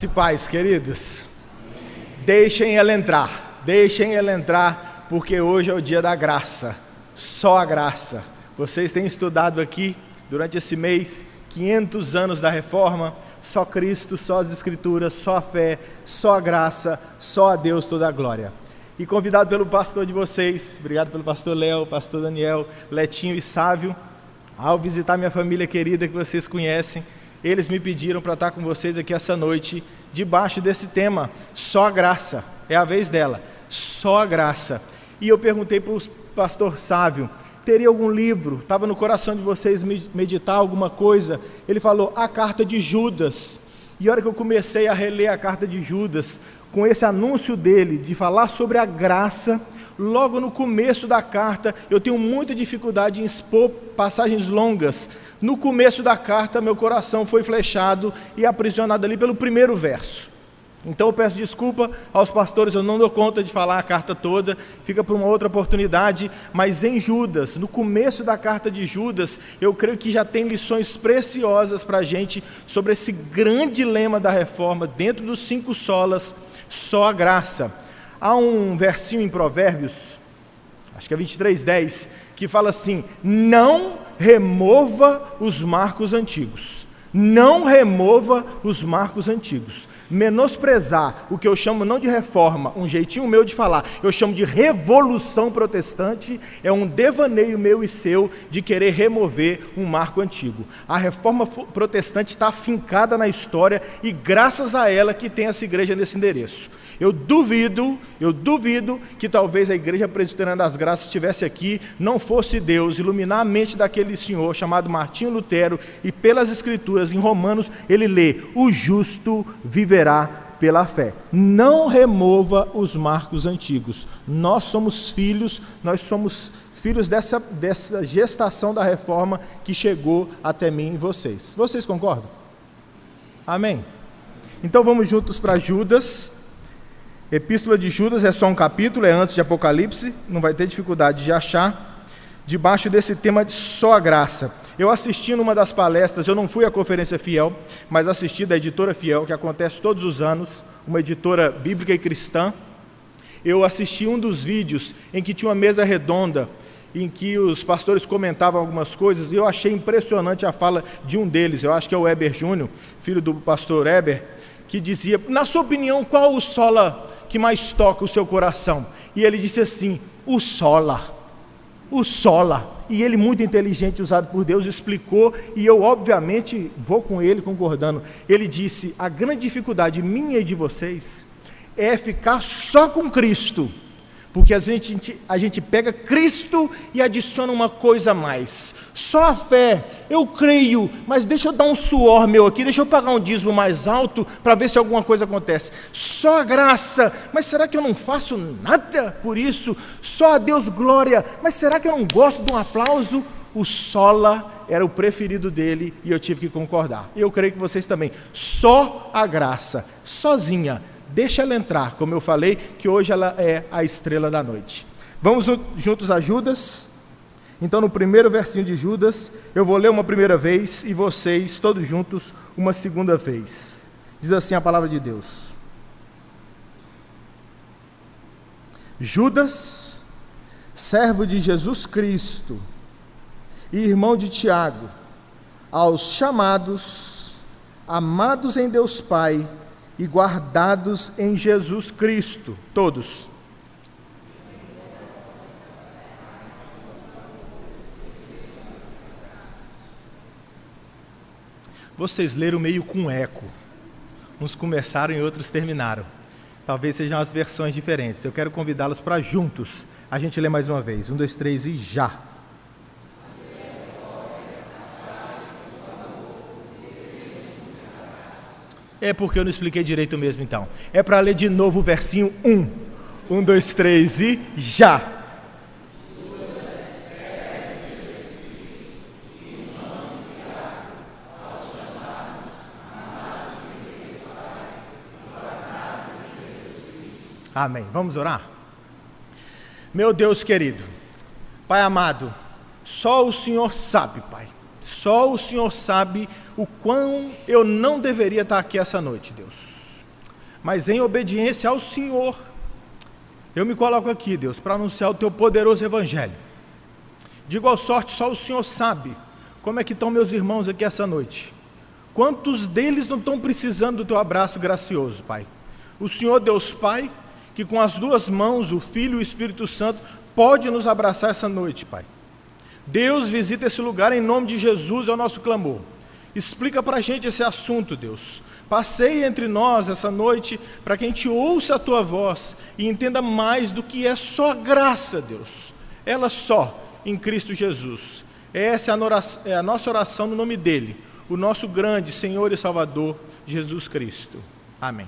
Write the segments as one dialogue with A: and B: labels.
A: Pais, queridos, deixem ela entrar, porque hoje é o dia da graça, só a graça. Vocês têm estudado aqui, durante esse mês, 500 anos da Reforma, só Cristo, só as Escrituras, só a fé, só a graça, só a Deus toda a glória. E convidado pelo pastor de vocês, obrigado pelo pastor Léo, pastor Daniel, Letinho e Sávio, ao visitar minha família querida que vocês conhecem, eles me pediram para estar com vocês aqui essa noite, debaixo desse tema, só a graça, é a vez dela, só a graça. E eu perguntei para o pastor Sávio, teria algum livro, estava no coração de vocês meditar alguma coisa? Ele falou, a carta de Judas. E a hora que eu comecei a reler a carta de Judas, com esse anúncio dele, de falar sobre a graça, logo no começo da carta, eu tenho muita dificuldade em expor passagens longas. No começo da carta, meu coração foi flechado e aprisionado ali pelo primeiro verso. Então eu peço desculpa aos pastores, eu não dou conta de falar a carta toda, fica para uma outra oportunidade, mas em Judas, no começo da carta de Judas, eu creio que já tem lições preciosas para a gente sobre esse grande lema da reforma, dentro dos 5 solas, só a graça. Há um versinho em Provérbios, acho que é 23:10, que fala assim, não remova os marcos antigos. Não remova os marcos antigos. Menosprezar o que eu chamo não de reforma, um jeitinho meu de falar, eu chamo de revolução protestante, é um devaneio meu e seu de querer remover um marco antigo. A reforma protestante está afincada na história e graças a ela que tem essa igreja nesse endereço. Eu duvido que talvez a Igreja Presbiteriana das Graças estivesse aqui, não fosse Deus iluminar a mente daquele senhor chamado Martinho Lutero, e pelas Escrituras, em Romanos, ele lê, o justo viverá pela fé. Não remova os marcos antigos. Nós somos filhos dessa gestação da reforma que chegou até mim e vocês. Vocês concordam? Amém? Então vamos juntos para Judas. Epístola de Judas é só um capítulo, é antes de Apocalipse, não vai ter dificuldade de achar, debaixo desse tema de só a graça. Eu assisti numa das palestras, eu não fui à Conferência Fiel, mas assisti da Editora Fiel, que acontece todos os anos, uma editora bíblica e cristã. Eu assisti um dos vídeos em que tinha uma mesa redonda, em que os pastores comentavam algumas coisas, e eu achei impressionante a fala de um deles, eu acho que é o Heber Júnior, filho do pastor Heber, que dizia, na sua opinião, qual o sola que mais toca o seu coração? E ele disse assim, o sola. E ele, muito inteligente, usado por Deus, explicou, e eu obviamente vou com ele concordando. Ele disse, a grande dificuldade minha e de vocês é ficar só com Cristo, porque a gente pega Cristo e adiciona uma coisa a mais. Só a fé, eu creio, mas deixa eu dar um suor meu aqui, deixa eu pagar um dízimo mais alto para ver se alguma coisa acontece. Só a graça, mas será que eu não faço nada por isso? Só a Deus glória, mas será que eu não gosto de um aplauso? O sola era o preferido dele e eu tive que concordar. E eu creio que vocês também. Só a graça, sozinha. Deixa ela entrar, como eu falei, que hoje ela é a estrela da noite. Vamos juntos a Judas? Então, no primeiro versinho de Judas, eu vou ler uma primeira vez e vocês, todos juntos, uma segunda vez. Diz assim a palavra de Deus. Judas, servo de Jesus Cristo e irmão de Tiago, aos chamados, amados em Deus Pai, e guardados em Jesus Cristo, todos. Vocês leram meio com eco, uns começaram e outros terminaram, talvez sejam as versões diferentes, eu quero convidá-los para juntos, a gente lê mais uma vez, 1, 2, 3 e já. É porque eu não expliquei direito mesmo então. É para ler de novo o versinho 1. 1, 2, 3 e já. Amém. Vamos orar? Meu Deus querido, Pai amado, só o Senhor sabe, Pai. Só o Senhor sabe o quão eu não deveria estar aqui essa noite, Deus. mas em obediência ao Senhor, eu me coloco aqui, Deus, para anunciar o teu poderoso evangelho. De igual sorte, só o Senhor sabe como é que estão meus irmãos aqui essa noite. Quantos deles não estão precisando do teu abraço gracioso, Pai? O Senhor, Deus Pai, que com as duas mãos, o Filho e o Espírito Santo, pode nos abraçar essa noite, Pai. Deus, visita esse lugar em nome de Jesus, é o nosso clamor. Explica para a gente esse assunto, Deus. Passeie entre nós essa noite, para que a gente ouça a Tua voz e entenda mais do que é só graça, Deus. Ela só em Cristo Jesus. Essa é a nossa oração no nome dEle, o nosso grande Senhor e Salvador, Jesus Cristo. Amém.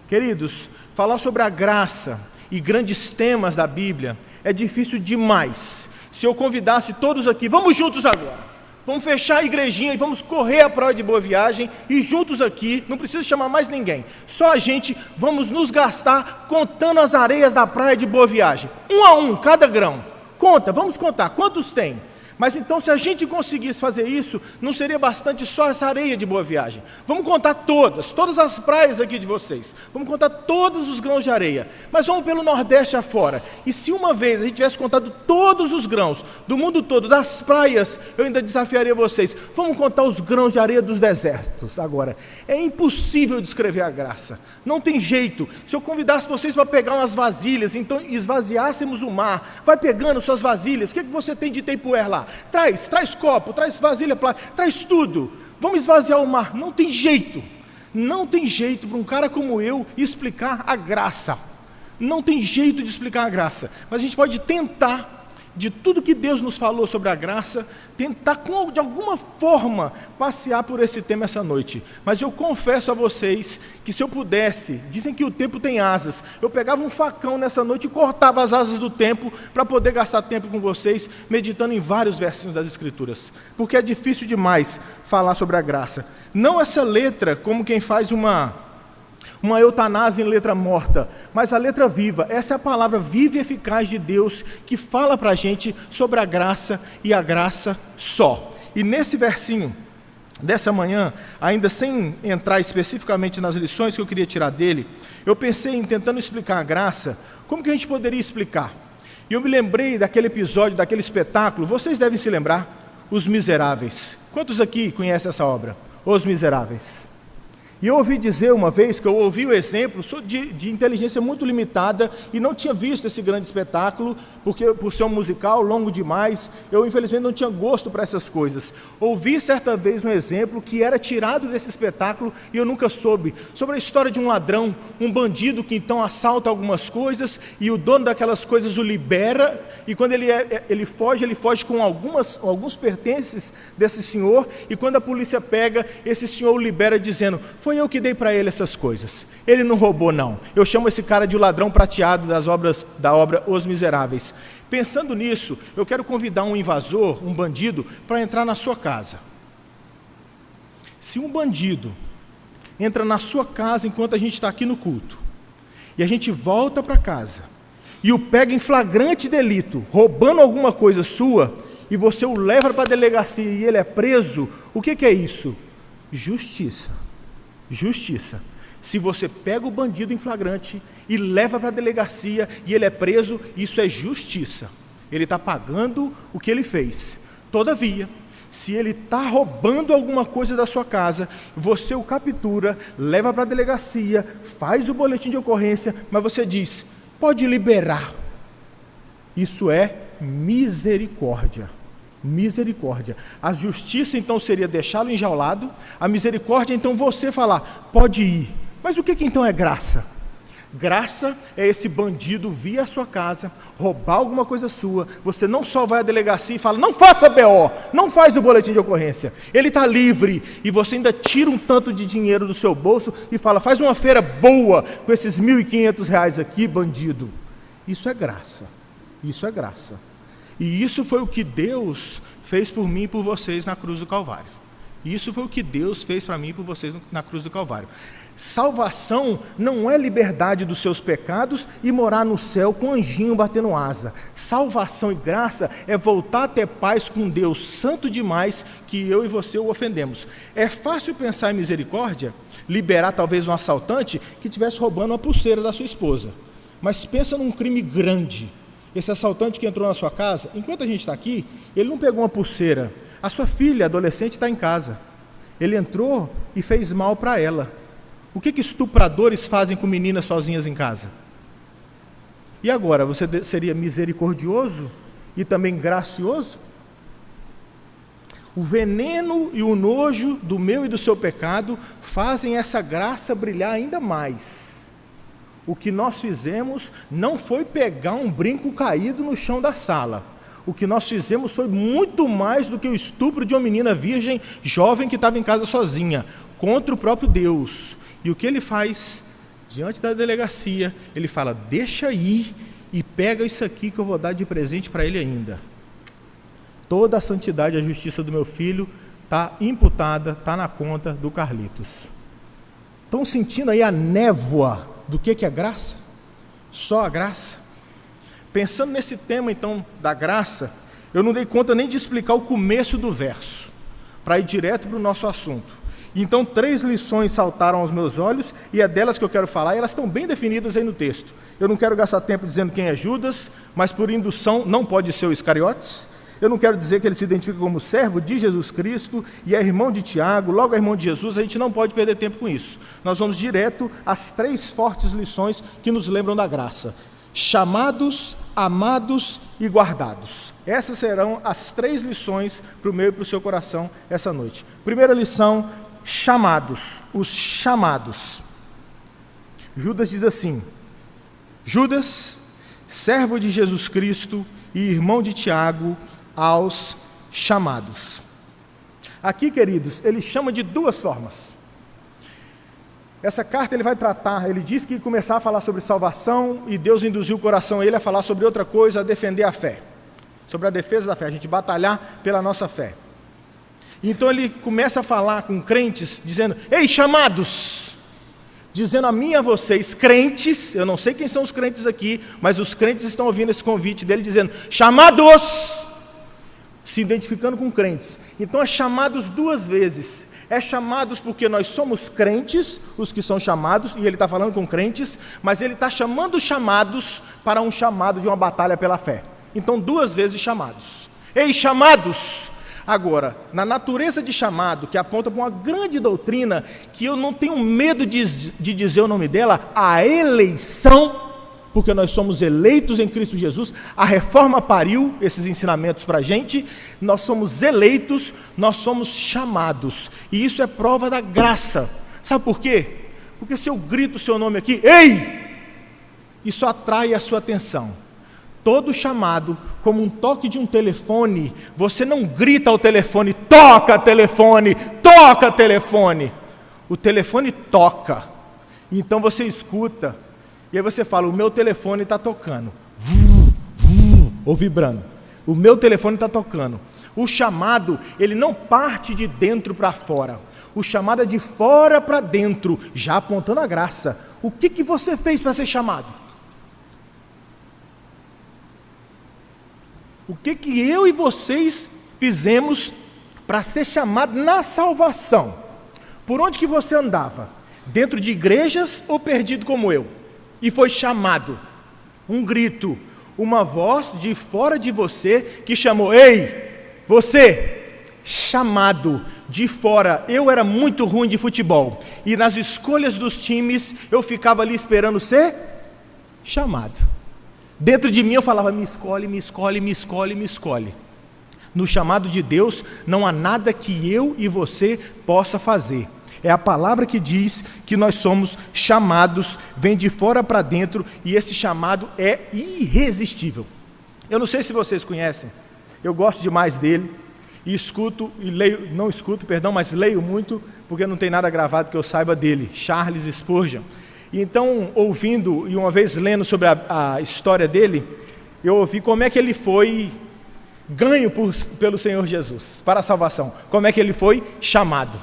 A: Queridos, falar sobre a graça e grandes temas da Bíblia é difícil demais. Se eu convidasse todos aqui, vamos juntos agora. Vamos fechar a igrejinha e vamos correr a prova de Boa Viagem e juntos aqui, não precisa chamar mais ninguém, só a gente, vamos nos gastar contando as areias da praia de Boa Viagem, um a um, cada grão. Conta, vamos contar, quantos tem? Mas então, se a gente conseguisse fazer isso, não seria bastante só essa areia de Boa Viagem. Vamos contar todas as praias aqui de vocês. Vamos contar todos os grãos de areia. Mas vamos pelo Nordeste afora. E se uma vez a gente tivesse contado todos os grãos do mundo todo, das praias, eu ainda desafiaria vocês. Vamos contar os grãos de areia dos desertos agora. É impossível descrever a graça. Não tem jeito. Se eu convidasse vocês para pegar umas vasilhas, então esvaziássemos o mar, vai pegando suas vasilhas. O que você tem de Tupperware lá? Traz copo, traz vasilha plástica, traz tudo. Vamos esvaziar o mar. Não tem jeito. Não tem jeito para um cara como eu explicar a graça. Não tem jeito de explicar a graça. Mas a gente pode tentar, de tudo que Deus nos falou sobre a graça, tentar de alguma forma passear por esse tema essa noite. Mas eu confesso a vocês que se eu pudesse, dizem que o tempo tem asas, eu pegava um facão nessa noite e cortava as asas do tempo para poder gastar tempo com vocês, meditando em vários versinhos das Escrituras, porque é difícil demais falar sobre a graça. Não essa letra como quem faz uma eutanásia em letra morta, mas a letra viva. Essa é a palavra viva e eficaz de Deus que fala para a gente sobre a graça e a graça só. E nesse versinho dessa manhã, ainda sem entrar especificamente nas lições que eu queria tirar dele, eu pensei em tentando explicar a graça, como que a gente poderia explicar? E eu me lembrei daquele episódio, daquele espetáculo, vocês devem se lembrar, Os Miseráveis. Quantos aqui conhecem essa obra? Os Miseráveis. E eu ouvi dizer uma vez, que eu ouvi o exemplo, sou de inteligência muito limitada e não tinha visto esse grande espetáculo, porque por ser um musical longo demais, eu infelizmente não tinha gosto para essas coisas. Ouvi certa vez um exemplo que era tirado desse espetáculo e eu nunca soube, sobre a história de um ladrão, um bandido que então assalta algumas coisas e o dono daquelas coisas o libera, e quando ele foge com alguns pertences desse senhor, e quando a polícia pega, esse senhor o libera dizendo: foi eu que dei para ele essas coisas, ele não roubou não. Eu chamo esse cara de o ladrão prateado da obra Os Miseráveis. Pensando nisso, eu quero convidar um invasor, um bandido, para entrar na sua casa. Se um bandido entra na sua casa enquanto a gente está aqui no culto, e a gente volta para casa, e o pega em flagrante delito, roubando alguma coisa sua, e você o leva para a delegacia e ele é preso, o que é isso? Justiça. Justiça. Se você pega o bandido em flagrante e leva para a delegacia e ele é preso, isso é justiça. Ele está pagando o que ele fez. Todavia, se ele está roubando alguma coisa da sua casa, você o captura, leva para a delegacia, faz o boletim de ocorrência, mas você diz: pode liberar. Isso é misericórdia. Misericórdia. A justiça então seria deixá-lo enjaulado, a misericórdia então você falar: pode ir. Mas o que então é graça? Graça é esse bandido vir à sua casa, roubar alguma coisa sua, você não só vai à delegacia e fala: não faça BO, não faz o boletim de ocorrência, ele está livre, e você ainda tira um tanto de dinheiro do seu bolso e fala: faz uma feira boa com esses R$1.500 aqui, bandido. Isso é graça. Isso é graça. E isso foi o que Deus fez por mim e por vocês na cruz do Calvário. Isso foi o que Deus fez para mim e por vocês na cruz do Calvário. Salvação não é liberdade dos seus pecados e morar no céu com um anjinho batendo asa. Salvação e graça é voltar a ter paz com Deus santo demais que eu e você o ofendemos. É fácil pensar em misericórdia, liberar talvez um assaltante que estivesse roubando uma pulseira da sua esposa. Mas pensa num crime grande. Esse assaltante que entrou na sua casa, enquanto a gente está aqui, ele não pegou uma pulseira. A sua filha, adolescente, está em casa. Ele entrou e fez mal para ela. O que estupradores fazem com meninas sozinhas em casa? E agora, você seria misericordioso e também gracioso? O veneno e o nojo do meu e do seu pecado fazem essa graça brilhar ainda mais. O que nós fizemos não foi pegar um brinco caído no chão da sala. O que nós fizemos foi muito mais do que o estupro de uma menina virgem, jovem, que estava em casa sozinha, contra o próprio Deus. E o que ele faz? Diante da delegacia, ele fala, deixa ir e pega isso aqui que eu vou dar de presente para ele ainda. Toda a santidade e a justiça do meu filho está imputada, está na conta do Carlitos. Estão sentindo aí a névoa do que é graça? Só a graça? Pensando nesse tema então da graça, eu não dei conta nem de explicar o começo do verso, para ir direto para o nosso assunto. Então 3 lições saltaram aos meus olhos, e é delas que eu quero falar, e elas estão bem definidas aí no texto. Eu não quero gastar tempo dizendo quem é Judas, mas por indução não pode ser o Iscariotes. Eu não quero dizer que ele se identifica como servo de Jesus Cristo e é irmão de Tiago, logo é irmão de Jesus. A gente não pode perder tempo com isso. Nós vamos direto às 3 fortes lições que nos lembram da graça: chamados, amados e guardados. Essas serão as 3 lições para o meu e para o seu coração essa noite. Primeira lição: chamados, os chamados. Judas diz assim: Judas, servo de Jesus Cristo e irmão de Tiago, aos chamados. Aqui, queridos, ele chama de 2 formas. Essa carta ele vai tratar, ele diz que ia começar a falar sobre salvação, e Deus induziu o coração a ele a falar sobre outra coisa, a defender a fé, sobre a defesa da fé, a gente batalhar pela nossa fé. Então ele começa a falar com crentes, dizendo, ei, chamados, dizendo a mim e a vocês, crentes, eu não sei quem são os crentes aqui, mas os crentes estão ouvindo esse convite dele, dizendo, chamados, se identificando com crentes. Então é chamados 2 vezes, é chamados porque nós somos crentes, os que são chamados, e ele está falando com crentes, mas ele está chamando os chamados para um chamado de uma batalha pela fé. Então 2 vezes chamados, ei, chamados. Agora, na natureza de chamado, que aponta para uma grande doutrina, que eu não tenho medo de dizer o nome dela, a eleição, porque nós somos eleitos em Cristo Jesus, a reforma pariu esses ensinamentos para a gente, nós somos eleitos, nós somos chamados, e isso é prova da graça. Sabe por quê? Porque se eu grito o seu nome aqui, ei, isso atrai a sua atenção. Todo chamado, como um toque de um telefone, você não grita ao telefone, toca telefone, toca telefone. O telefone toca, então você escuta, e aí você fala, o meu telefone está tocando, ou vibrando, o meu telefone está tocando. O chamado, ele não parte de dentro para fora, o chamado é de fora para dentro, já apontando a graça. O que você fez para ser chamado? O que eu e vocês fizemos para ser chamado na salvação? Por onde que você andava? Dentro de igrejas ou perdido como eu? E foi chamado, um grito, uma voz de fora de você que chamou, ei, você, chamado de fora. Eu era muito ruim de futebol, e nas escolhas dos times, eu ficava ali esperando ser chamado. Dentro de mim eu falava, me escolhe, me escolhe, me escolhe, me escolhe. No chamado de Deus, não há nada que eu e você possa fazer. É a palavra que diz que nós somos chamados, vem de fora para dentro, e esse chamado é irresistível. Eu não sei se vocês conhecem, eu gosto demais dele, e escuto, e leio, não escuto, perdão, mas leio muito, porque não tem nada gravado que eu saiba dele, Charles Spurgeon. E então, ouvindo, e uma vez lendo sobre a história dele, eu ouvi como é que ele foi ganho pelo Senhor Jesus, para a salvação, como é que ele foi chamado.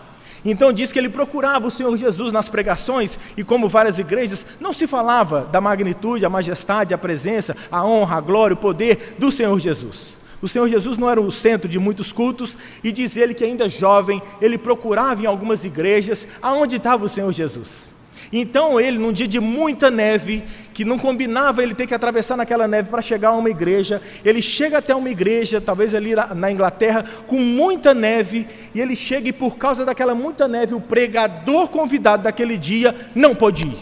A: Então diz que ele procurava o Senhor Jesus nas pregações, e como várias igrejas, não se falava da magnitude, a majestade, a presença, a honra, a glória, o poder do Senhor Jesus. O Senhor Jesus não era o centro de muitos cultos, e diz ele que ainda jovem, ele procurava em algumas igrejas, aonde estava o Senhor Jesus. Então ele, num dia de muita neve, que não combinava ele ter que atravessar naquela neve para chegar a uma igreja, ele chega até uma igreja, talvez ali na Inglaterra, com muita neve, e ele chega e por causa daquela muita neve, o pregador convidado daquele dia não pôde ir,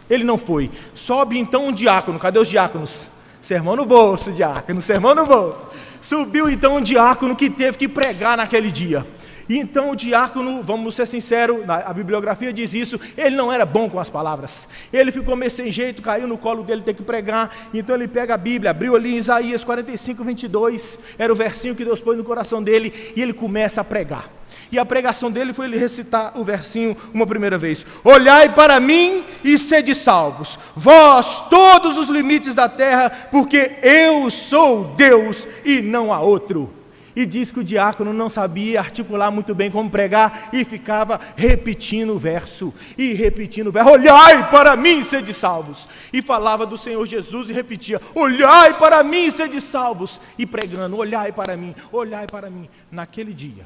A: ele não foi. Sobe então um diácono, cadê os diáconos? Sermão no bolso, diácono, sermão no bolso. Subiu então um diácono que teve que pregar naquele dia. E então o diácono, vamos ser sinceros, a bibliografia diz isso, ele não era bom com as palavras. Ele ficou meio sem jeito, caiu no colo dele ter que pregar. Então ele pega a Bíblia, abriu ali em Isaías 45, 22, era o versinho que Deus pôs no coração dele, e ele começa a pregar. E a pregação dele foi ele recitar o versinho uma primeira vez: olhai para mim e sede salvos, vós todos os limites da terra, porque eu sou Deus e não há outro. E diz que o diácono não sabia articular muito bem como pregar, e ficava repetindo o verso, e repetindo o verso: olhai para mim e sede salvos. E falava do Senhor Jesus e repetia: olhai para mim e sede salvos. E pregando: olhai para mim, olhai para mim. Naquele dia,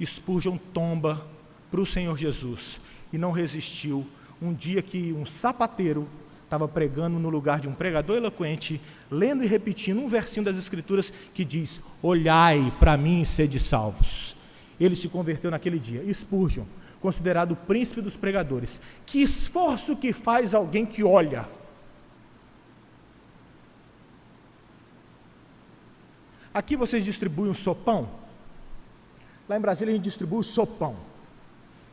A: Spurgeon tomba para o Senhor Jesus, e não resistiu. Um dia que um sapateiro estava pregando no lugar de um pregador eloquente, lendo e repetindo um versinho das Escrituras que diz: olhai para mim e sede salvos. Ele se converteu naquele dia. Spurgeon, considerado o príncipe dos pregadores. Que esforço que faz alguém que olha. Aqui vocês distribuem um sopão. Lá em Brasília a gente distribui o sopão.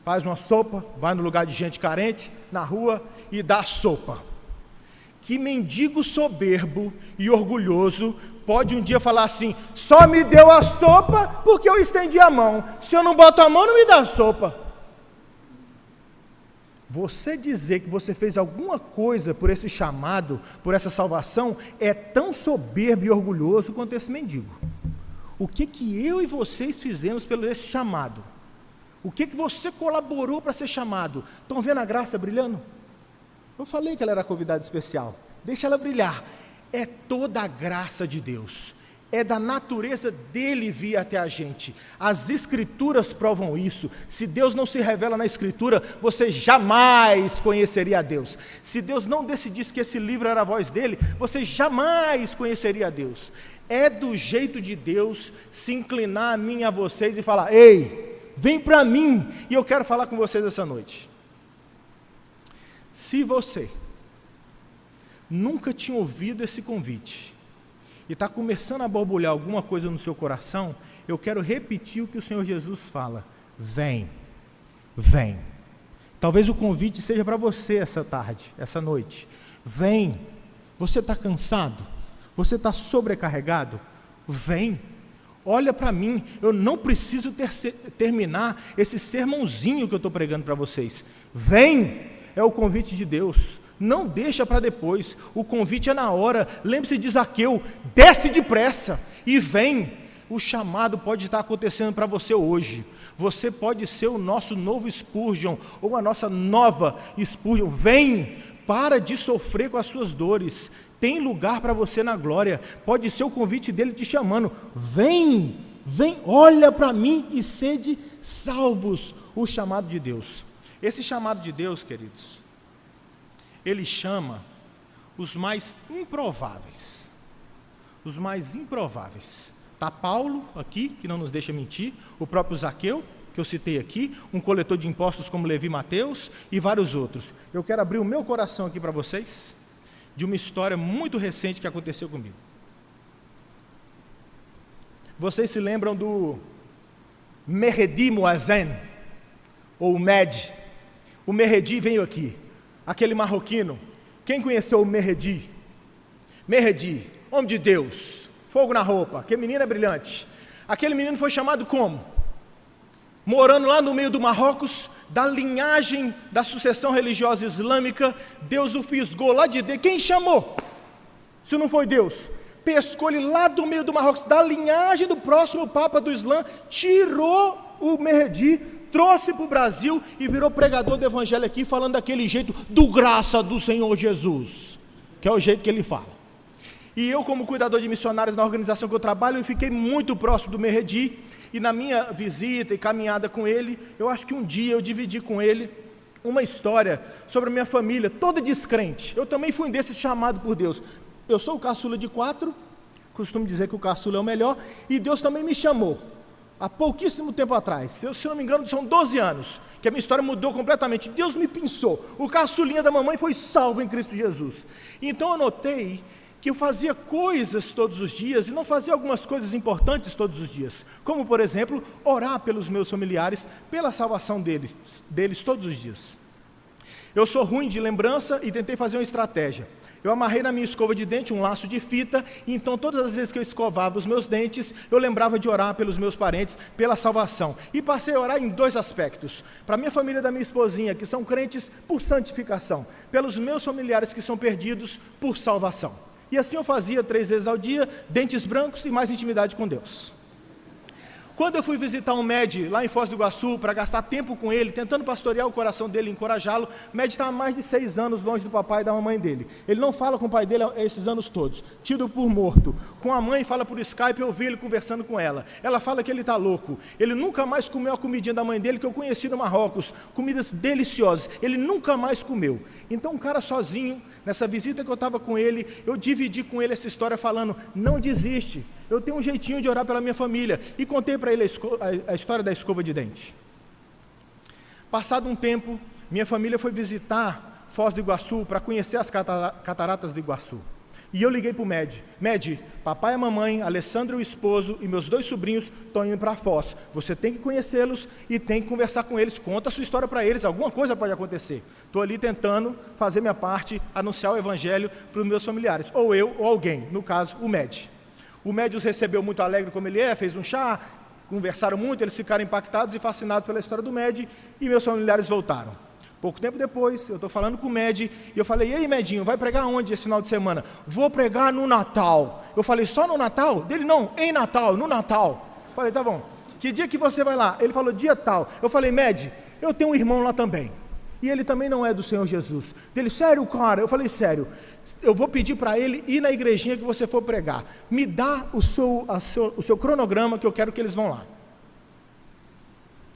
A: Faz uma sopa, vai no lugar de gente carente, na rua, e dá sopa. Que mendigo soberbo e orgulhoso pode um dia falar assim: só me deu a sopa porque eu estendi a mão, se eu não boto a mão não me dá a sopa. Você dizer que você fez alguma coisa por esse chamado, por essa salvação, é tão soberbo e orgulhoso quanto esse mendigo. O que eu e vocês fizemos pelo esse chamado? O que você colaborou para ser chamado? Estão vendo a graça brilhando? Eu falei que ela era convidada especial. Deixa ela brilhar. É toda a graça de Deus. É da natureza dele vir até a gente. As Escrituras provam isso. Se Deus não se revela na Escritura, você jamais conheceria a Deus. Se Deus não decidisse que esse livro era a voz dele, você jamais conheceria a Deus. É do jeito de Deus se inclinar a mim e a vocês e falar: ei, vem para mim, e eu quero falar com vocês essa noite. Se você nunca tinha ouvido esse convite e está começando a borbulhar alguma coisa no seu coração, eu quero repetir o que o Senhor Jesus fala: vem, vem. Talvez o convite seja para você essa tarde, essa noite. Vem. Você está cansado? Você está sobrecarregado? Vem. Olha para mim, eu não preciso terminar esse sermãozinho que eu estou pregando para vocês. Vem, é o convite de Deus. Não deixa para depois, o convite é na hora. Lembre-se de Zaqueu: desce depressa e vem. O chamado pode estar acontecendo para você hoje. Você pode ser o nosso novo Spurgeon, ou a nossa nova Spurgeon. Vem, para de sofrer com as suas dores. Tem lugar para você na glória. Pode ser o convite dele te chamando: vem, vem, olha para mim e sede salvos. O chamado de Deus. Esse chamado de Deus, queridos, ele chama os mais improváveis. Os mais improváveis. Está Paulo aqui, que não nos deixa mentir, o próprio Zaqueu, que eu citei aqui, um coletor de impostos como Levi Mateus e vários outros. Eu quero abrir o meu coração aqui para vocês, de uma história muito recente que aconteceu comigo. Vocês se lembram do Mehdi Moazen, ou Med? O Mehdi veio aqui, aquele marroquino. Quem conheceu o Mehdi? Mehdi, homem de Deus, fogo na roupa, aquele menino é brilhante. Aquele menino foi chamado como? Morando lá no meio do Marrocos, da linhagem da sucessão religiosa islâmica, Deus o fisgou lá de dentro. Quem chamou? Se não foi Deus, pescou ele lá do meio do Marrocos, da linhagem do próximo Papa do Islã, tirou o Mehdi trouxe para o Brasil e virou pregador do evangelho aqui, falando daquele jeito, do graça do Senhor Jesus, que é o jeito que ele fala. E eu, como cuidador de missionários na organização que eu trabalho, eu fiquei muito próximo do Meredi, e na minha visita e caminhada com ele, eu acho que um dia eu dividi com ele uma história sobre a minha família, toda descrente. Eu também fui um desses chamados por Deus. Eu sou o caçula de 4, costumo dizer que o caçula é o melhor, e Deus também me chamou, há pouquíssimo tempo atrás, se não me engano são 12 anos, que a minha história mudou completamente. Deus me pinçou, o caçulinha da mamãe foi salvo em Cristo Jesus. Então eu notei que eu fazia coisas todos os dias, e não fazia algumas coisas importantes todos os dias, como por exemplo, orar pelos meus familiares, pela salvação deles todos os dias. Eu sou ruim de lembrança e tentei fazer uma estratégia. Eu amarrei na minha escova de dente um laço de fita, e então todas as vezes que eu escovava os meus dentes, eu lembrava de orar pelos meus parentes, pela salvação. E passei a orar em 2 aspectos. Para a minha família da minha esposinha, que são crentes, por santificação. Pelos meus familiares que são perdidos, por salvação. E assim eu fazia 3 vezes ao dia, dentes brancos e mais intimidade com Deus. Quando eu fui visitar um Med lá em Foz do Iguaçu, para gastar tempo com ele, tentando pastorear o coração dele e encorajá-lo, Med está há mais de 6 anos longe do papai e da mamãe dele. Ele não fala com o pai dele esses anos todos, tido por morto. Com a mãe fala por Skype, eu vi ele conversando com ela. Ela fala que ele está louco. Ele nunca mais comeu a comidinha da mãe dele que eu conheci no Marrocos, comidas deliciosas. Ele nunca mais comeu. Então um cara sozinho, nessa visita que eu estava com ele, eu dividi com ele essa história falando, não desiste, eu tenho um jeitinho de orar pela minha família, e contei para ele a história da escova de dente. Passado um tempo, minha família foi visitar Foz do Iguaçu para conhecer as cataratas do Iguaçu. E eu liguei para o Med, papai e mamãe, Alessandro, o esposo e meus 2 sobrinhos estão indo para Foz. Você tem que conhecê-los e tem que conversar com eles, conta a sua história para eles, alguma coisa pode acontecer. Estou ali tentando fazer minha parte, anunciar o evangelho para os meus familiares, ou eu ou alguém, no caso o Med. O Med os recebeu muito alegre como ele é, fez um chá, conversaram muito, eles ficaram impactados e fascinados pela história do Med, e meus familiares voltaram. Pouco tempo depois, eu estou falando com o Med, e eu falei, e aí Medinho, vai pregar onde esse final de semana? Vou pregar no Natal. Eu falei, só no Natal? Dele, não, em Natal, no Natal. Falei, tá bom, que dia que você vai lá? Ele falou, dia tal. Eu falei, Med, eu tenho um irmão lá também, e ele também não é do Senhor Jesus. Dele, sério, cara? Eu falei, sério. Eu vou pedir para ele ir na igrejinha que você for pregar. Me dá o seu cronograma, que eu quero que eles vão lá.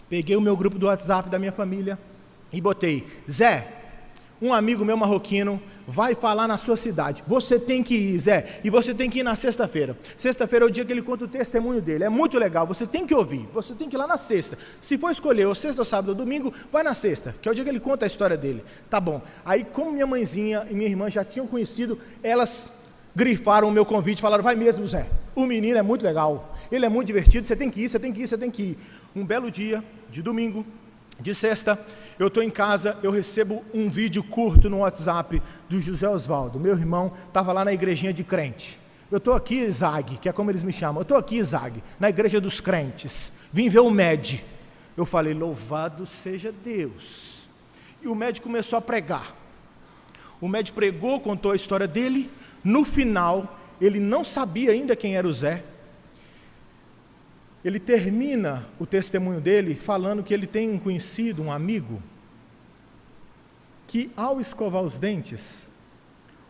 A: Peguei o meu grupo do WhatsApp da minha família e botei, Zé, um amigo meu marroquino vai falar na sua cidade, você tem que ir, Zé, e você tem que ir na sexta-feira. Sexta-feira é o dia que ele conta o testemunho dele, é muito legal, você tem que ouvir, você tem que ir lá na sexta. Se for escolher ou sexta, ou sábado, ou domingo, vai na sexta, que é o dia que ele conta a história dele. Tá bom. Aí, como minha mãezinha e minha irmã já tinham conhecido, elas grifaram o meu convite, falaram, vai mesmo, Zé, o menino é muito legal, ele é muito divertido, você tem que ir, você tem que ir, você tem que ir. Um belo dia, de domingo, de sexta, eu estou em casa, eu recebo um vídeo curto no WhatsApp do José Osvaldo, meu irmão, estava lá na igrejinha de crente. Eu estou aqui, Zag, que é como eles me chamam, eu estou aqui, Zag, na igreja dos crentes, vim ver o Med. Eu falei, louvado seja Deus. E o Med começou a pregar. O Med pregou, contou a história dele, no final, ele não sabia ainda quem era o Zé. Ele termina o testemunho dele falando que ele tem um conhecido, um amigo, que ao escovar os dentes,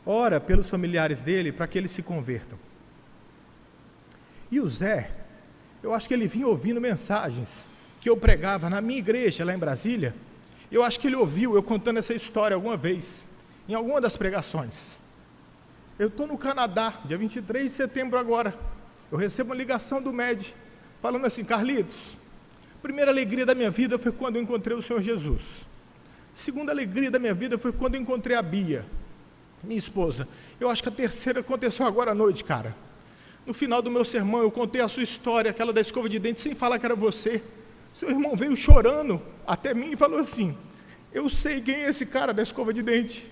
A: ora pelos familiares dele para que eles se convertam. E o Zé, eu acho que ele vinha ouvindo mensagens que eu pregava na minha igreja lá em Brasília. Eu acho que ele ouviu eu contando essa história alguma vez, em alguma das pregações. Eu estou no Canadá, dia 23 de setembro agora, eu recebo uma ligação do Med, falando assim, Carlitos, a primeira alegria da minha vida foi quando eu encontrei o Senhor Jesus. A segunda alegria da minha vida foi quando eu encontrei a Bia, minha esposa. Eu acho que a terceira aconteceu agora à noite, cara. No final do meu sermão, eu contei a sua história, aquela da escova de dente, sem falar que era você. Seu irmão veio chorando até mim e falou assim, eu sei quem é esse cara da escova de dente.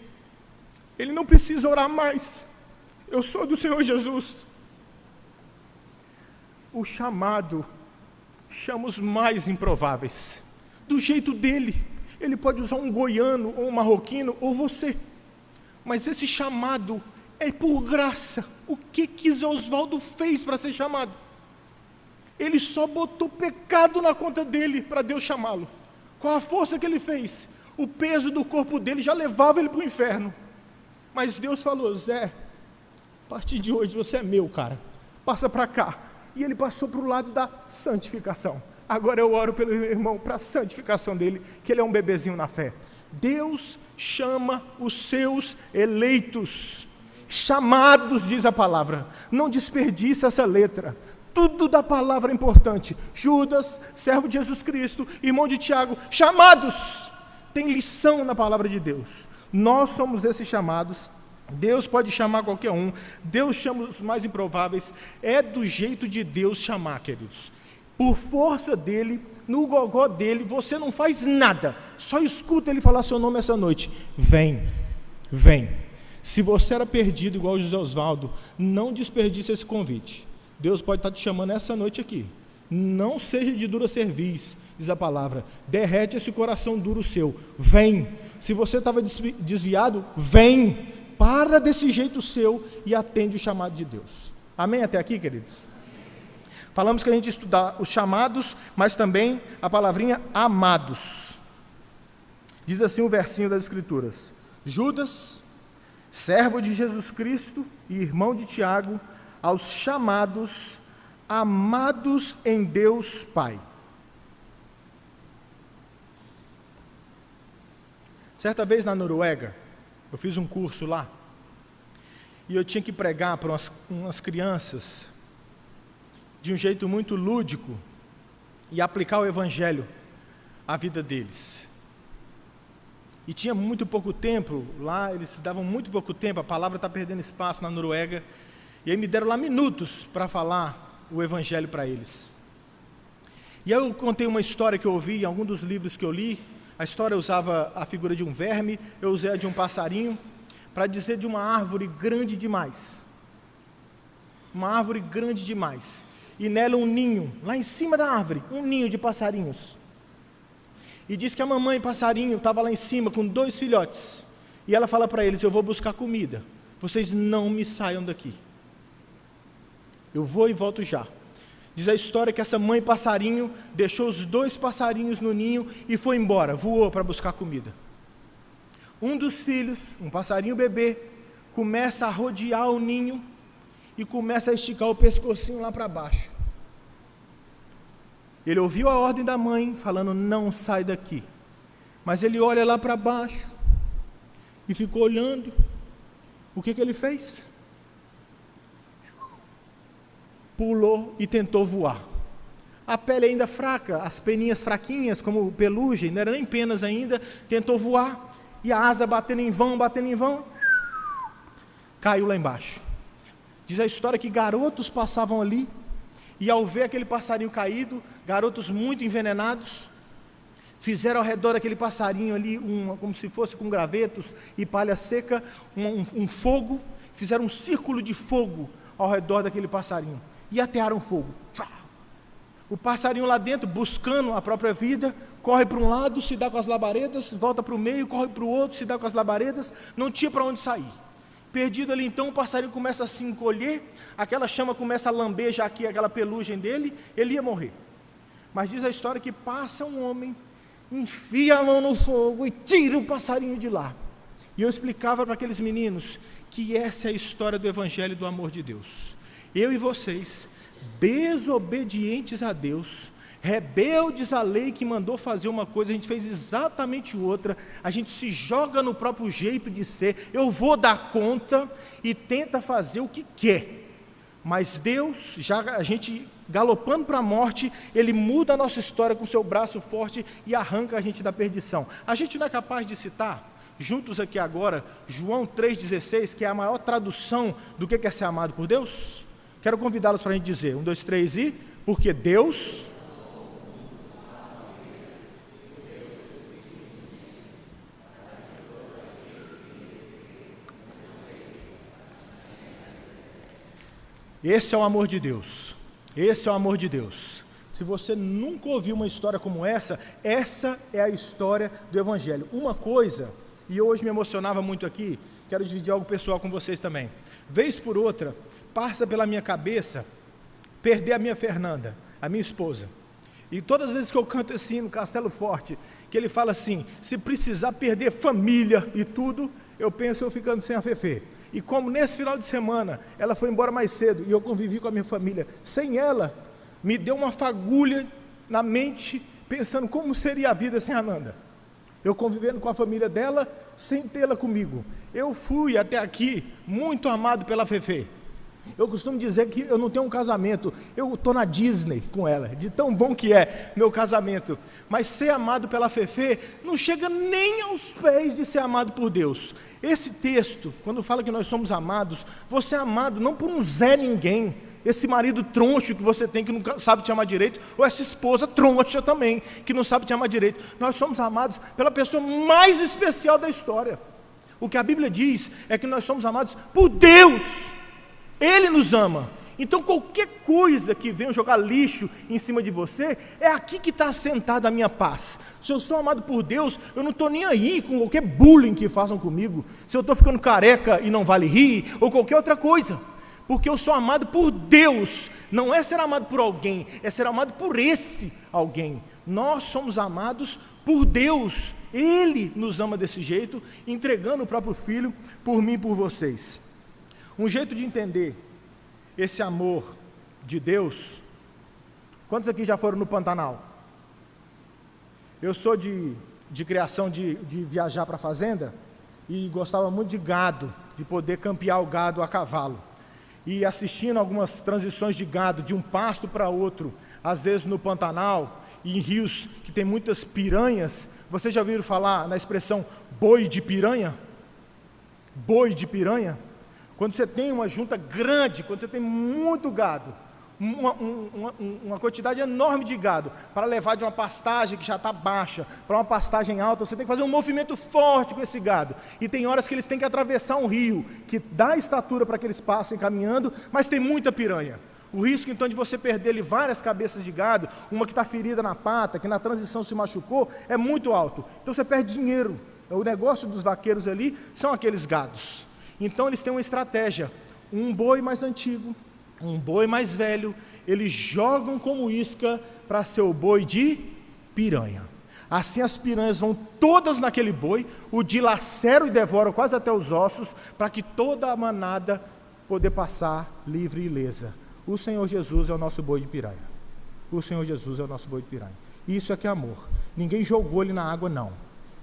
A: Ele não precisa orar mais. Eu sou do Senhor Jesus. O chamado chama os mais improváveis. Do jeito dele. Ele pode usar um goiano, ou um marroquino, ou você. Mas esse chamado é por graça. O que Zé Osvaldo fez para ser chamado? Ele só botou pecado na conta dele para Deus chamá-lo. Qual a força que ele fez? O peso do corpo dele já levava ele para o inferno. Mas Deus falou: Zé, a partir de hoje você é meu, cara. Passa para cá. E ele passou para o lado da santificação. Agora eu oro pelo irmão para a santificação dele, que ele é um bebezinho na fé. Deus chama os seus eleitos, chamados, diz a palavra. Não desperdice essa letra. Tudo da palavra é importante. Judas, servo de Jesus Cristo, irmão de Tiago, chamados. Tem lição na palavra de Deus. Nós somos esses chamados. Deus pode chamar qualquer um. Deus chama os mais improváveis. É do jeito de Deus chamar, queridos. Por força dele, no gogó dele, você não faz nada. Só escuta ele falar seu nome essa noite. Vem, vem. Se você era perdido igual o José Osvaldo, não desperdice esse convite. Deus pode estar te chamando essa noite aqui. Não seja de dura cerviz, diz a palavra. Derrete esse coração duro seu. Vem. Se você estava desviado, vem. Para desse jeito seu e atende o chamado de Deus. Amém até aqui, queridos? Falamos que a gente ia estudar os chamados, mas também a palavrinha amados. Diz assim o versinho das Escrituras: Judas, servo de Jesus Cristo e irmão de Tiago, aos chamados, amados em Deus Pai. Certa vez na Noruega, eu fiz um curso lá, e eu tinha que pregar para umas crianças, de um jeito muito lúdico, e aplicar o Evangelho à vida deles. E tinha muito pouco tempo, lá eles davam muito pouco tempo, a palavra está perdendo espaço na Noruega, e aí me deram lá minutos para falar o Evangelho para eles. E eu contei uma história que eu ouvi em algum dos livros que eu li. A história usava a figura de um verme, eu usei a de um passarinho, para dizer de uma árvore grande demais. Uma árvore grande demais. E nela um ninho, lá em cima da árvore, um ninho de passarinhos. E diz que a mamãe passarinho estava lá em cima com 2 filhotes. E ela fala para eles: eu vou buscar comida, vocês não me saiam daqui. Eu vou e volto já. Diz a história que essa mãe passarinho deixou os 2 passarinhos no ninho e foi embora, voou para buscar comida. Um dos filhos, um passarinho bebê, começa a rodear o ninho e começa a esticar o pescocinho lá para baixo. Ele ouviu a ordem da mãe falando: não sai daqui. Mas ele olha lá para baixo e ficou olhando. O que ele fez? Pulou e tentou voar. A pele ainda fraca, as peninhas fraquinhas, como pelugem, não eram nem penas ainda, tentou voar, e a asa batendo em vão, caiu lá embaixo. Diz a história que garotos passavam ali, e ao ver aquele passarinho caído, garotos muito envenenados, fizeram ao redor daquele passarinho ali, como se fosse com gravetos e palha seca, um fogo, fizeram um círculo de fogo ao redor daquele passarinho, e atearam fogo. O passarinho lá dentro, buscando a própria vida, corre para um lado, se dá com as labaredas, volta para o meio, corre para o outro, se dá com as labaredas, não tinha para onde sair. Perdido ali então, o passarinho começa a se encolher, aquela chama começa a lamber já aqui aquela pelugem dele, ele ia morrer. Mas diz a história que passa um homem, enfia a mão no fogo e tira o passarinho de lá. E eu explicava para aqueles meninos que essa é a história do Evangelho do amor de Deus. Eu e vocês, desobedientes a Deus, rebeldes à lei que mandou fazer uma coisa, a gente fez exatamente outra, a gente se joga no próprio jeito de ser, eu vou dar conta, e tenta fazer o que quer. Mas Deus, já a gente galopando para a morte, Ele muda a nossa história com o seu braço forte e arranca a gente da perdição. A gente não é capaz de citar, juntos aqui agora, João 3,16, que é a maior tradução do que é ser amado por Deus? Quero convidá-los para a gente dizer, 1, 2, 3 e... Porque Deus... Esse é o amor de Deus. Esse é o amor de Deus. Se você nunca ouviu uma história como essa é a história do Evangelho. Uma coisa, e hoje me emocionava muito aqui, quero dividir algo pessoal com vocês também. Vez por outra, passa pela minha cabeça perder a minha Fernanda, a minha esposa. E todas as vezes que eu canto assim no Castelo Forte, que ele fala assim: se precisar perder família e tudo, eu penso eu ficando sem a Fefe. E como nesse final de semana ela foi embora mais cedo e eu convivi com a minha família sem ela, me deu uma fagulha na mente, pensando como seria a vida sem a Nanda. Eu convivendo com a família dela, sem tê-la comigo. Eu fui até aqui muito amado pela Fefe. Eu costumo dizer que eu não tenho um casamento, eu estou na Disney com ela, de tão bom que é meu casamento. Mas ser amado pela Fefe não chega nem aos pés de ser amado por Deus. Esse texto, quando fala que nós somos amados, você é amado não por um Zé Ninguém, esse marido troncho que você tem que não sabe te amar direito, ou essa esposa troncha também, que não sabe te amar direito. Nós somos amados pela pessoa mais especial da história. O que a Bíblia diz é que nós somos amados por Deus. Ele nos ama. Então qualquer coisa que venha jogar lixo em cima de você, é aqui que está assentada a minha paz. Se eu sou amado por Deus, eu não estou nem aí com qualquer bullying que façam comigo, se eu estou ficando careca e não vale rir, ou qualquer outra coisa, porque eu sou amado por Deus. Não é ser amado por alguém, é ser amado por esse alguém. Nós somos amados por Deus. Ele nos ama desse jeito, entregando o próprio Filho por mim e por vocês. Um jeito de entender esse amor de Deus. Quantos aqui já foram no Pantanal? Eu sou de criação de viajar para a fazenda e gostava muito de gado, de poder campear o gado a cavalo. E assistindo algumas transições de gado de um pasto para outro, às vezes no Pantanal e em rios que tem muitas piranhas. Vocês já ouviram falar na expressão boi de piranha? Boi de piranha? Quando você tem uma junta grande, quando você tem muito gado, uma quantidade enorme de gado, para levar de uma pastagem que já está baixa para uma pastagem alta, você tem que fazer um movimento forte com esse gado. E tem horas que eles têm que atravessar um rio, que dá estatura para que eles passem caminhando, mas tem muita piranha. O risco então de você perder várias cabeças de gado, uma que está ferida na pata, que na transição se machucou, é muito alto. Então você perde dinheiro. O negócio dos vaqueiros ali são aqueles gados. Então eles têm uma estratégia: um boi mais antigo, um boi mais velho, eles jogam como isca para ser o boi de piranha. Assim as piranhas vão todas naquele boi, o dilaceram e devoram quase até os ossos, para que toda a manada poder passar livre e ilesa. O Senhor Jesus é o nosso boi de piranha. O Senhor Jesus é o nosso boi de piranha. Isso é que é amor. Ninguém jogou ele na água, não.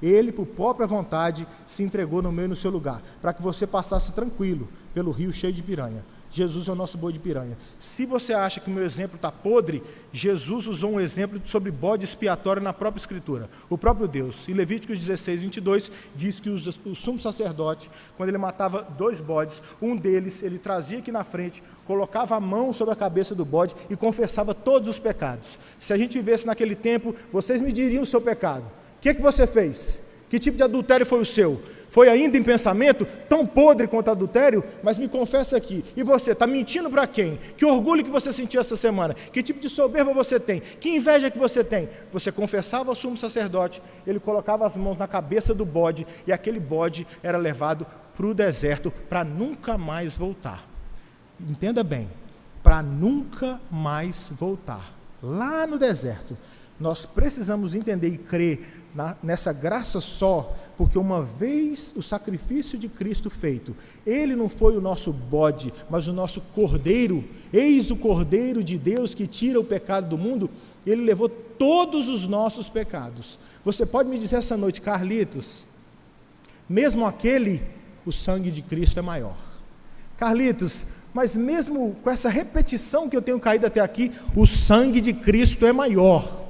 A: Ele, por própria vontade, se entregou no meio e no seu lugar, para que você passasse tranquilo pelo rio cheio de piranha. Jesus é o nosso boi de piranha. Se você acha que o meu exemplo está podre, Jesus usou um exemplo sobre bode expiatório na própria Escritura. O próprio Deus, em Levíticos 16, 22, diz que o sumo sacerdote, quando ele matava 2 bodes, um deles ele trazia aqui na frente, colocava a mão sobre a cabeça do bode e confessava todos os pecados. Se a gente vivesse naquele tempo, vocês me diriam o seu pecado. O que você fez? Que tipo de adultério foi o seu? Foi ainda em pensamento, tão podre quanto adultério? Mas me confessa aqui, e você, está mentindo para quem? Que orgulho que você sentiu essa semana? Que tipo de soberba você tem? Que inveja que você tem? Você confessava ao sumo sacerdote, ele colocava as mãos na cabeça do bode, e aquele bode era levado para o deserto, para nunca mais voltar. Entenda bem, para nunca mais voltar. Lá no deserto, nós precisamos entender e crer nessa graça só, porque uma vez o sacrifício de Cristo feito, Ele não foi o nosso bode, mas o nosso cordeiro. Eis o cordeiro de Deus que tira o pecado do mundo. Ele levou todos os nossos pecados. Você pode me dizer essa noite: Carlitos, mesmo aquele, o sangue de Cristo é maior. Carlitos, mas mesmo com essa repetição que eu tenho caído até aqui, o sangue de Cristo é maior.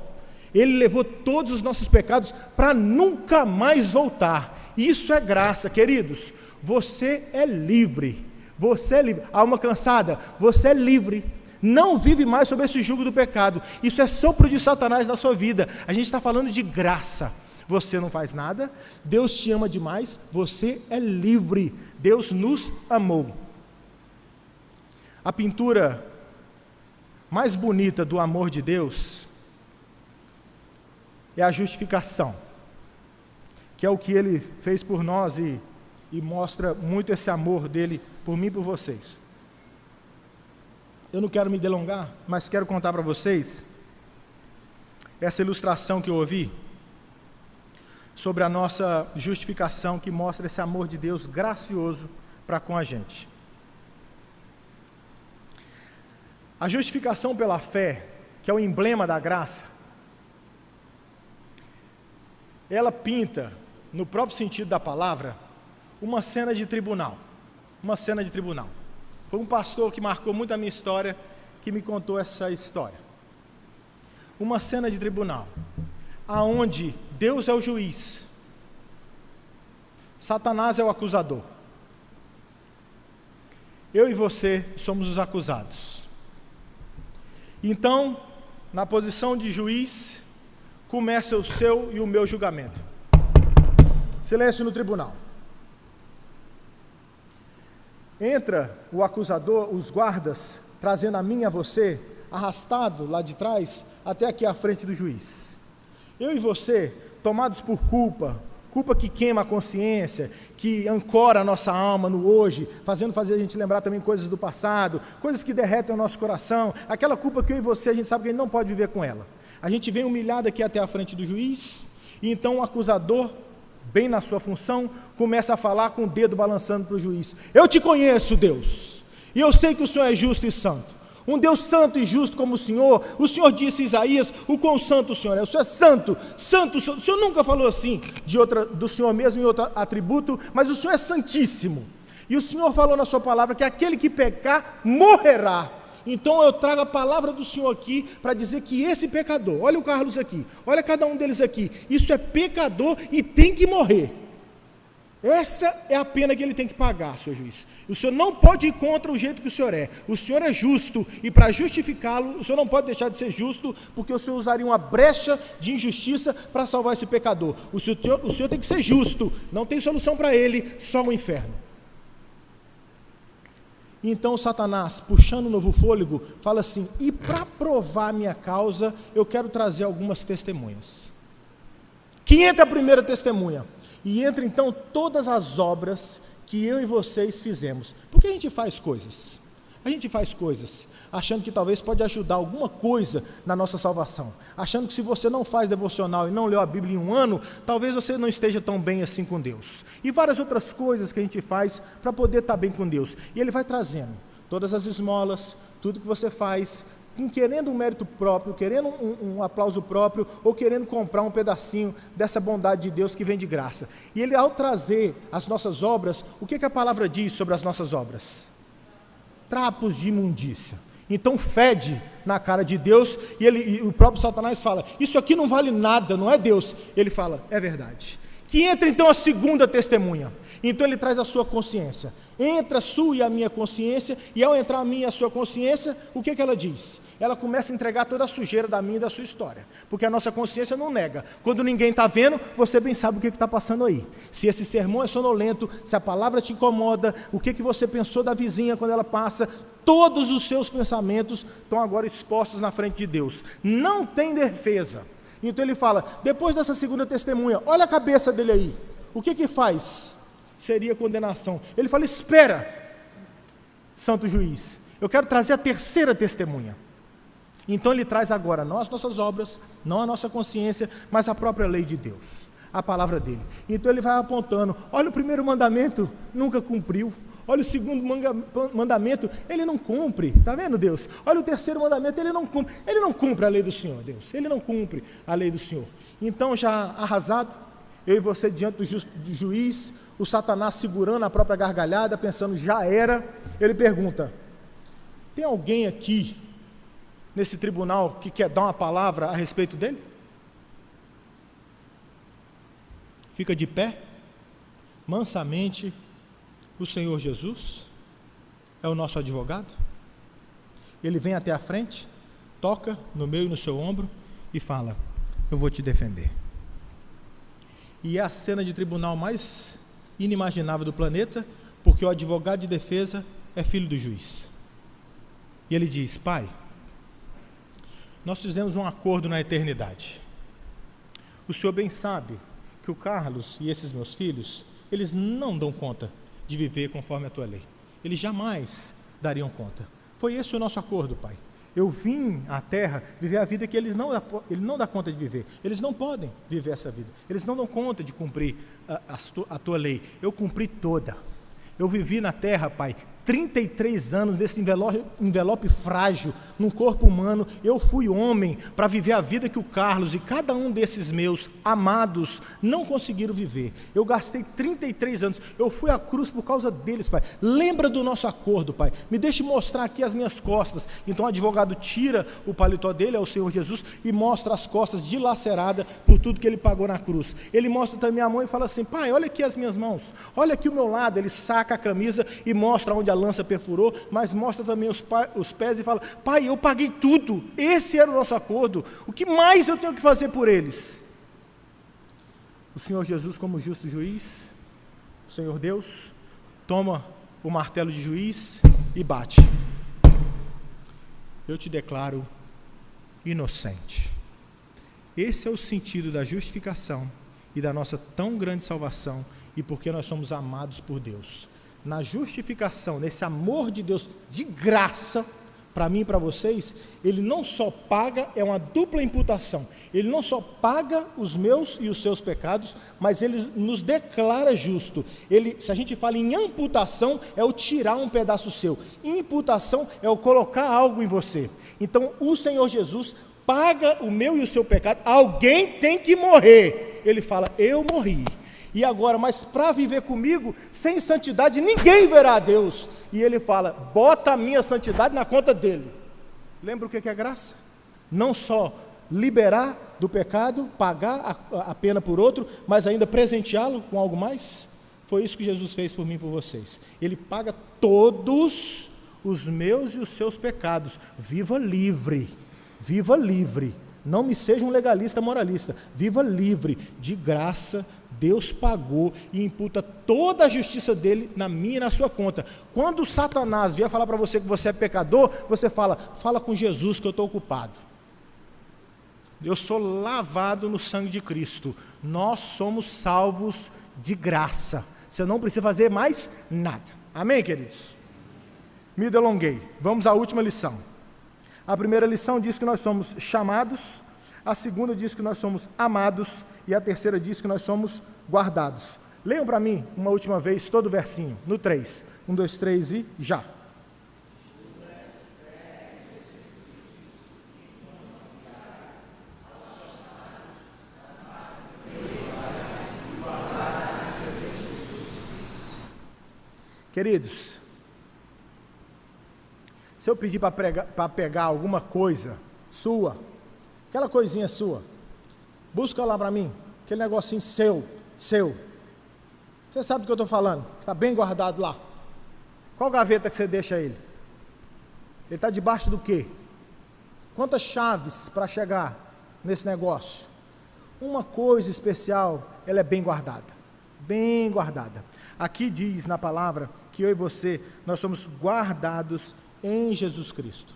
A: Ele levou todos os nossos pecados para nunca mais voltar. Isso é graça, queridos. Você é livre. Você é livre. Alma cansada, você é livre. Não vive mais sob esse jugo do pecado. Isso é sopro de Satanás na sua vida. A gente está falando de graça. Você não faz nada, Deus te ama demais, você é livre. Deus nos amou. A pintura mais bonita do amor de Deus é a justificação, que é o que Ele fez por nós e mostra muito esse amor dEle por mim e por vocês. Eu não quero me delongar, mas quero contar para vocês essa ilustração que eu ouvi. sobre a nossa justificação, que mostra esse amor de Deus gracioso para com a gente. A justificação pela fé, que é o emblema da graça, ela pinta, no próprio sentido da palavra, uma cena de tribunal. Uma cena de tribunal. Foi um pastor que marcou muito a minha história, que me contou essa história. Uma cena de tribunal, aonde Deus é o juiz, Satanás é o acusador. Eu e você somos os acusados. Então, na posição de juiz, começa o seu e o meu julgamento. Silêncio no tribunal. Entra o acusador, os guardas, trazendo a mim e a você, arrastado lá de trás, até aqui à frente do juiz. Eu e você, tomados por culpa que queima a consciência, que ancora a nossa alma no hoje, fazendo a gente lembrar também coisas do passado, coisas que derretem o nosso coração, aquela culpa que eu e você, a gente sabe que a gente não pode viver com ela. A gente vem humilhado aqui até a frente do juiz, e então o acusador, bem na sua função, começa a falar com o dedo balançando para o juiz. Eu te conheço, Deus, e eu sei que o Senhor é justo e santo. Um Deus santo e justo como o Senhor disse a Isaías, o quão santo o Senhor é. O Senhor é santo, santo, santo. O Senhor nunca falou assim do Senhor mesmo em outro atributo, mas o Senhor é santíssimo. E o Senhor falou na sua palavra que aquele que pecar, morrerá. Então eu trago a palavra do Senhor aqui para dizer que esse pecador, olha o Carlos aqui, olha cada um deles aqui, isso é pecador e tem que morrer. Essa é a pena que ele tem que pagar, Senhor juiz. O Senhor não pode ir contra o jeito que o Senhor é. O Senhor é justo e para justificá-lo, o Senhor não pode deixar de ser justo, porque o Senhor usaria uma brecha de injustiça para salvar esse pecador. O Senhor tem que ser justo, não tem solução para ele, só o inferno. Então Satanás, puxando um novo fôlego, fala assim, e para provar minha causa, eu quero trazer algumas testemunhas. Que entra a primeira testemunha. E entra então todas as obras que eu e vocês fizemos. Por que a gente faz coisas? A gente faz coisas achando que talvez pode ajudar alguma coisa na nossa salvação. Achando que se você não faz devocional e não leu a Bíblia em um ano, talvez você não esteja tão bem assim com Deus. E várias outras coisas que a gente faz para poder estar bem com Deus. E Ele vai trazendo todas as esmolas, tudo que você faz, querendo um mérito próprio, querendo um aplauso próprio, ou querendo comprar um pedacinho dessa bondade de Deus que vem de graça. E Ele, ao trazer as nossas obras, o que a palavra diz sobre as nossas obras? Trapos de imundícia. Então fede na cara de Deus, e o próprio Satanás fala, isso aqui não vale nada, não é Deus. Ele fala, é verdade. Que entra então a segunda testemunha. Então ele traz a sua consciência. Entra a sua e a minha consciência, e ao entrar a minha e a sua consciência, o que ela diz? Ela começa a entregar toda a sujeira da minha e da sua história, porque a nossa consciência não nega. Quando ninguém está vendo, você bem sabe o que está passando aí. Se esse sermão é sonolento, se a palavra te incomoda, o que você pensou da vizinha quando ela passa, todos os seus pensamentos estão agora expostos na frente de Deus. Não tem defesa. Então ele fala, depois dessa segunda testemunha, olha a cabeça dele aí. O que faz? Seria condenação. Ele fala, espera, santo juiz, eu quero trazer a terceira testemunha. Então ele traz agora não as nossas obras, não a nossa consciência, mas a própria lei de Deus, a palavra dele. Então ele vai apontando, olha o primeiro mandamento, nunca cumpriu. Olha o segundo mandamento, ele não cumpre, está vendo, Deus? Olha o terceiro mandamento, ele não cumpre a lei do Senhor, Deus, ele não cumpre a lei do Senhor. Então já arrasado, eu e você diante do juiz, o Satanás segurando a própria gargalhada, pensando, já era, ele pergunta, tem alguém aqui, nesse tribunal, que quer dar uma palavra a respeito dele? Fica de pé, mansamente, o Senhor Jesus é o nosso advogado, ele vem até a frente, toca no meu e no seu ombro e fala, eu vou te defender. E é a cena de tribunal mais inimaginável do planeta, porque o advogado de defesa é filho do juiz. E ele diz, pai, nós fizemos um acordo na eternidade. O senhor bem sabe que o Carlos e esses meus filhos, eles não dão conta de viver conforme a tua lei. Eles jamais dariam conta. Foi esse o nosso acordo, pai. Eu vim à terra viver a vida que ele não dá conta de viver. Eles não podem viver essa vida. Eles não dão conta de cumprir a tua lei. Eu cumpri toda. Eu vivi na terra, Pai, 33 anos desse envelope frágil, num corpo humano. Eu fui homem para viver a vida que o Carlos e cada um desses meus amados não conseguiram viver. Eu gastei 33 anos, eu fui à cruz por causa deles, Pai. Lembra do nosso acordo, Pai. Me deixe mostrar aqui as minhas costas. Então o advogado tira o paletó dele, é o Senhor Jesus, e mostra as costas dilaceradas por tudo que ele pagou na cruz. Ele mostra também a mão e fala assim: Pai, olha aqui as minhas mãos, olha aqui o meu lado. Ele saca a camisa e mostra onde a lança perfurou, mas mostra também os pés e fala: Pai, eu paguei tudo, esse era o nosso acordo, o que mais eu tenho que fazer por eles? O Senhor Jesus, como justo juiz, o Senhor Deus, toma o martelo de juiz e bate: eu te declaro inocente. Esse é o sentido da justificação e da nossa tão grande salvação, e porque nós somos amados por Deus. Na justificação, nesse amor de Deus de graça, para mim e para vocês, Ele não só paga, é uma dupla imputação. Ele não só paga os meus e os seus pecados, mas Ele nos declara justo. Se a gente fala em amputação, é o tirar um pedaço seu. Imputação é o colocar algo em você. Então, o Senhor Jesus paga o meu e o seu pecado. Alguém tem que morrer. Ele fala: eu morri. E agora, mas para viver comigo, sem santidade, ninguém verá a Deus. E ele fala: bota a minha santidade na conta dele. Lembra o que é graça? Não só liberar do pecado, pagar a pena por outro, mas ainda presenteá-lo com algo mais. Foi isso que Jesus fez por mim e por vocês. Ele paga todos os meus e os seus pecados. Viva livre, viva livre. Não me seja um legalista moralista. Viva livre, de graça. Deus pagou e imputa toda a justiça dele na minha e na sua conta. Quando Satanás vier falar para você que você é pecador, você fala com Jesus que eu estou culpado. Eu sou lavado no sangue de Cristo. Nós somos salvos de graça. Você não precisa fazer mais nada. Amém, queridos? Me delonguei. Vamos à última lição. A primeira lição diz que nós somos chamados. A segunda diz que nós somos amados, e a terceira diz que nós somos guardados. Leiam para mim, uma última vez, todo o versinho, no 3. 1, 2, 3 e já. Queridos, se eu pedir para pegar alguma coisa sua, aquela coisinha sua, busca lá para mim, aquele negocinho seu. Você sabe do que eu estou falando? Está bem guardado lá. Qual gaveta que você deixa ele? Ele está debaixo do quê? Quantas chaves para chegar nesse negócio? Uma coisa especial, ela é bem guardada. Bem guardada. Aqui diz na palavra que eu e você, nós somos guardados em Jesus Cristo.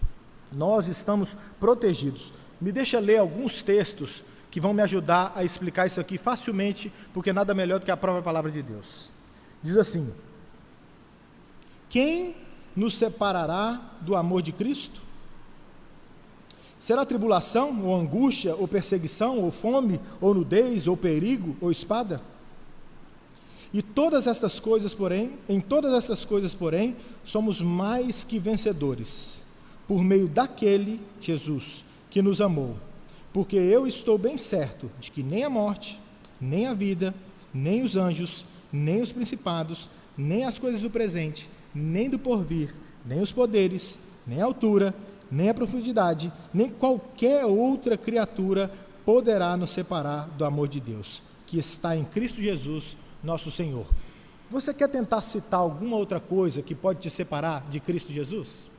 A: Nós estamos protegidos. Me deixa ler alguns textos que vão me ajudar a explicar isso aqui facilmente, porque nada melhor do que a própria palavra de Deus. Diz assim: quem nos separará do amor de Cristo? Será tribulação, ou angústia, ou perseguição, ou fome, ou nudez, ou perigo, ou espada? Em todas estas coisas, porém, somos mais que vencedores, por meio daquele, Jesus, que nos amou. Porque eu estou bem certo de que nem a morte, nem a vida, nem os anjos, nem os principados, nem as coisas do presente, nem do porvir, nem os poderes, nem a altura, nem a profundidade, nem qualquer outra criatura poderá nos separar do amor de Deus, que está em Cristo Jesus, nosso Senhor. Você quer tentar citar alguma outra coisa que pode te separar de Cristo Jesus?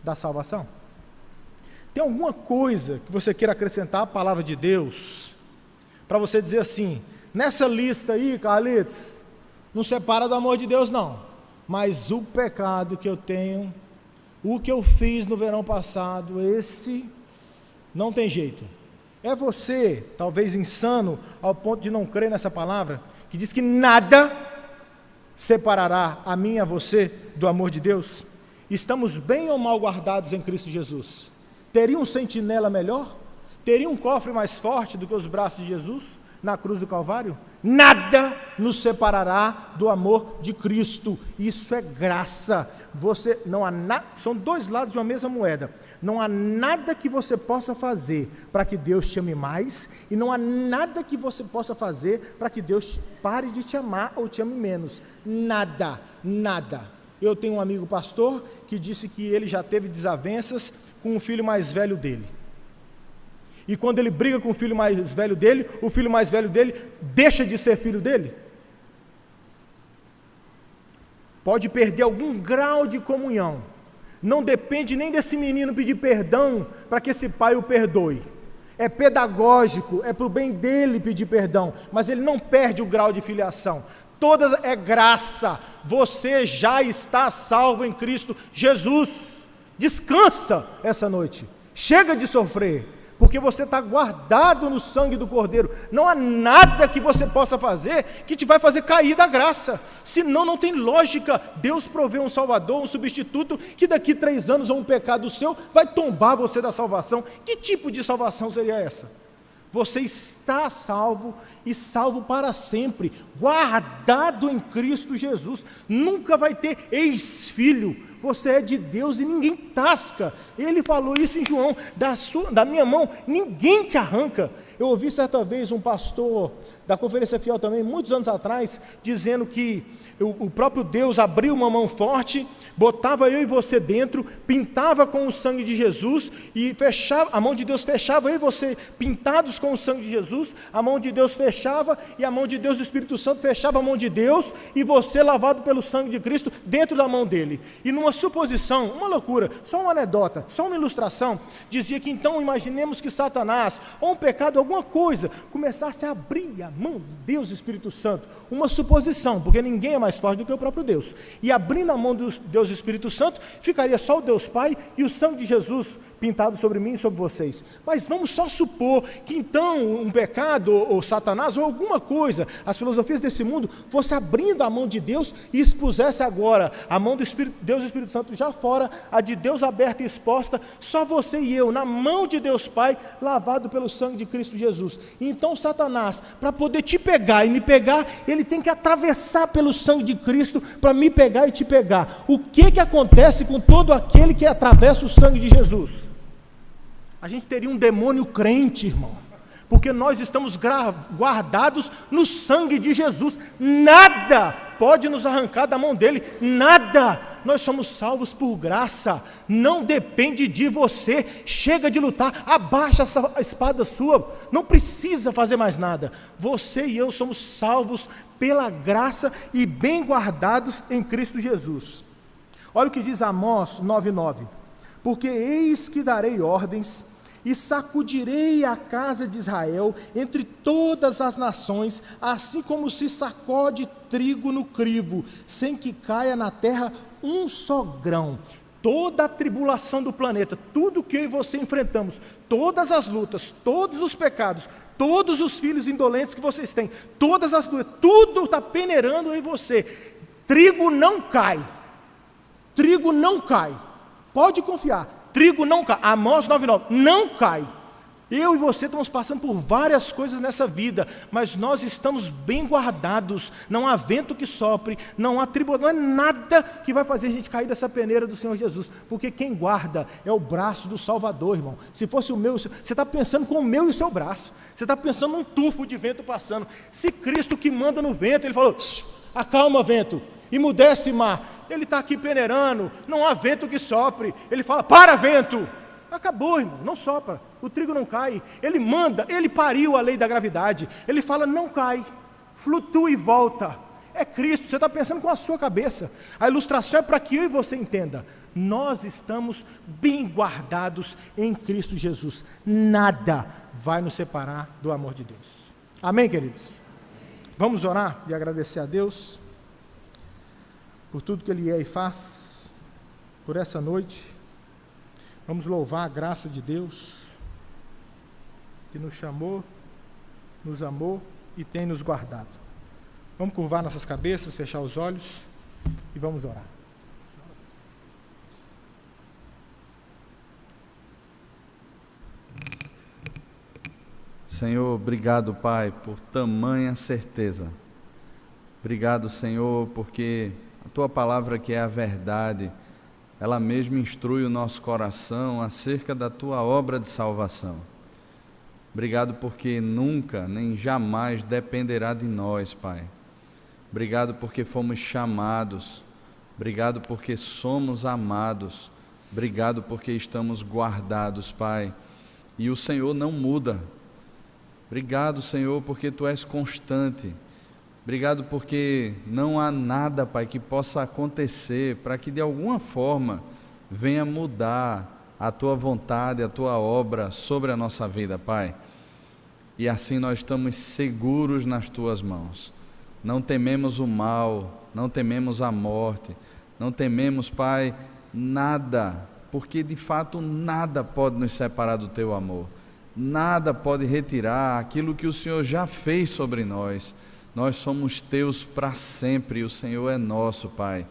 A: Da salvação? Tem alguma coisa que você queira acrescentar à palavra de Deus, para você dizer assim: nessa lista aí, Carlitos, não separa do amor de Deus não, mas o pecado que eu tenho, o que eu fiz no verão passado, esse não tem jeito. É você, talvez insano, ao ponto de não crer nessa palavra, que diz que nada separará a mim e a você do amor de Deus? Estamos bem ou mal guardados em Cristo Jesus? Teria um sentinela melhor? Teria um cofre mais forte do que os braços de Jesus na cruz do Calvário? Nada nos separará do amor de Cristo. Isso é graça. Não há são dois lados de uma mesma moeda. Não há nada que você possa fazer para que Deus te ame mais, e não há nada que você possa fazer para que Deus pare de te amar ou te ame menos. Nada, nada. Eu tenho um amigo pastor que disse que ele já teve desavenças com o filho mais velho dele. E quando ele briga com o filho mais velho dele, o filho mais velho dele deixa de ser filho dele. Pode perder algum grau de comunhão. Não depende nem desse menino pedir perdão para que esse pai o perdoe. É pedagógico, é para o bem dele pedir perdão, mas ele não perde o grau de filiação. Todas é graça. Você já está salvo em Cristo Jesus. Descansa essa noite. Chega de sofrer, porque você está guardado no sangue do Cordeiro. Não há nada que você possa fazer que te vai fazer cair da graça, senão não tem lógica. Deus provê um Salvador, um substituto, que daqui 3 anos ou um pecado seu vai tombar você da salvação. Que tipo de salvação seria essa? Você está salvo, e salvo para sempre, guardado em Cristo Jesus. Nunca vai ter ex-filho. Você é de Deus e ninguém tasca. Ele falou isso em João: da minha mão ninguém te arranca. Eu ouvi certa vez um pastor da Conferência Fiel também, muitos anos atrás, dizendo que o próprio Deus abriu uma mão forte, botava eu e você dentro, pintava com o sangue de Jesus, e fechava, a mão de Deus fechava eu e você pintados com o sangue de Jesus, a mão de Deus fechava, e a mão de Deus, o Espírito Santo, fechava a mão de Deus, e você lavado pelo sangue de Cristo dentro da mão dele. E numa suposição, uma loucura, só uma anedota, só uma ilustração, dizia que então imaginemos que Satanás, ou um pecado, alguma coisa, começasse a abrir a mão de Deus e Espírito Santo. Uma suposição, porque ninguém é mais forte do que o próprio Deus. E abrindo a mão de Deus e Espírito Santo, ficaria só o Deus Pai e o sangue de Jesus pintado sobre mim e sobre vocês. Mas vamos só supor que então um pecado, ou Satanás, ou alguma coisa, as filosofias desse mundo, fosse abrindo a mão de Deus e expusesse agora a mão do Espírito, Deus e Espírito Santo já fora, a de Deus aberta e exposta, só você e eu, na mão de Deus Pai, lavado pelo sangue de Cristo Jesus. E então Satanás, para poder te pegar e me pegar, ele tem que atravessar pelo sangue de Cristo para me pegar e te pegar. O que acontece com todo aquele que atravessa o sangue de Jesus? A gente teria um demônio crente, irmão, porque nós estamos guardados no sangue de Jesus. Nada pode nos arrancar da mão dele, nada. Nós somos salvos por graça, não depende de você. Chega de lutar, abaixa essa espada sua, não precisa fazer mais nada. Você e eu somos salvos pela graça e bem guardados em Cristo Jesus. Olha o que diz Amós 9:9: porque eis que darei ordens e sacudirei a casa de Israel entre todas as nações, assim como se sacode trigo no crivo, sem que caia na terra um só grão. Toda a tribulação do planeta, tudo que eu e você enfrentamos, todas as lutas, todos os pecados, todos os filhos indolentes que vocês têm, todas as lutas, tudo está peneirando em você. Trigo não cai, trigo não cai, pode confiar, trigo não cai. Amós 9:9, não cai. Eu e você estamos passando por várias coisas nessa vida, mas nós estamos bem guardados. Não há vento que sopre, não há tribulação, não é nada que vai fazer a gente cair dessa peneira do Senhor Jesus, porque quem guarda é o braço do Salvador, irmão. Se fosse o meu, você está pensando com o meu e o seu braço, você está pensando num tufo de vento passando. Se Cristo que manda no vento, ele falou: acalma vento, emudece mar, ele está aqui peneirando, não há vento que sopre, ele fala: para vento, acabou, irmão, não sopra, o trigo não cai. Ele manda, ele pariu a lei da gravidade, ele fala: não cai, flutua e volta. É Cristo. Você está pensando com a sua cabeça. A ilustração é para que eu e você entenda. Nós estamos bem guardados em Cristo Jesus. Nada vai nos separar do amor de Deus. Amém, queridos? Vamos orar e agradecer a Deus por tudo que Ele é e faz, por essa noite. Vamos louvar a graça de Deus, que nos chamou, nos amou e tem nos guardado. Vamos curvar nossas cabeças, fechar os olhos e vamos orar.
B: Senhor, obrigado, Pai, por tamanha certeza. Obrigado, Senhor, porque a Tua palavra, que é a verdade, ela mesma instrui o nosso coração acerca da Tua obra de salvação. Obrigado porque nunca, nem jamais dependerá de nós, Pai. Obrigado porque fomos chamados. Obrigado porque somos amados. Obrigado porque estamos guardados, Pai. E o Senhor não muda. Obrigado, Senhor, porque Tu és constante. Obrigado porque não há nada, Pai, que possa acontecer para que de alguma forma venha mudar a Tua vontade, a Tua obra sobre a nossa vida, Pai. E assim nós estamos seguros nas Tuas mãos. Não tememos o mal, não tememos a morte, não tememos, Pai, nada, porque de fato nada pode nos separar do Teu amor. Nada pode retirar aquilo que o Senhor já fez sobre nós. Nós somos Teus para sempre, e o Senhor é nosso, Pai.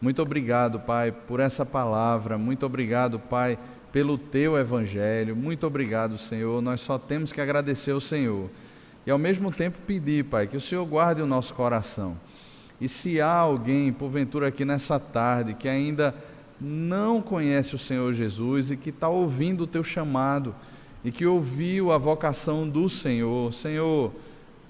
B: Muito obrigado, Pai, por essa palavra. Muito obrigado, Pai, pelo Teu Evangelho. Muito obrigado, Senhor. Nós só temos que agradecer ao Senhor. E ao mesmo tempo pedir, Pai, que o Senhor guarde o nosso coração. E se há alguém, porventura aqui nessa tarde, que ainda não conhece o Senhor Jesus e que está ouvindo o Teu chamado, e que ouviu a vocação do Senhor, Senhor,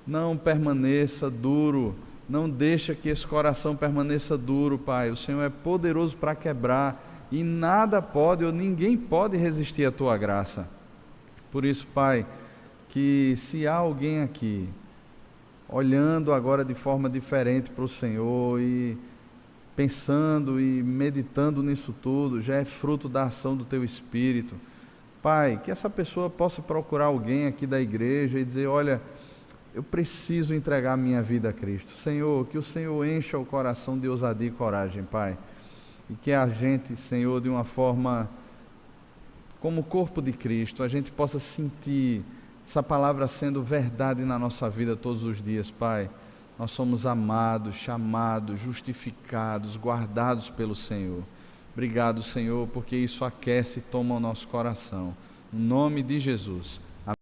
B: não permaneça duro, não deixa que esse coração permaneça duro, Pai. O Senhor é poderoso para quebrar, e nada pode ou ninguém pode resistir à Tua graça. Por isso, Pai, que se há alguém aqui, olhando agora de forma diferente para o Senhor e pensando e meditando nisso tudo, já é fruto da ação do Teu Espírito, Pai, que essa pessoa possa procurar alguém aqui da igreja e dizer: olha, eu preciso entregar a minha vida a Cristo. Senhor, que o Senhor encha o coração de ousadia e coragem, Pai, e que a gente, Senhor, de uma forma como o corpo de Cristo, a gente possa sentir essa palavra sendo verdade na nossa vida todos os dias, Pai. Nós somos amados, chamados, justificados, guardados pelo Senhor. Obrigado, Senhor, porque isso aquece e toma o nosso coração. Em nome de Jesus.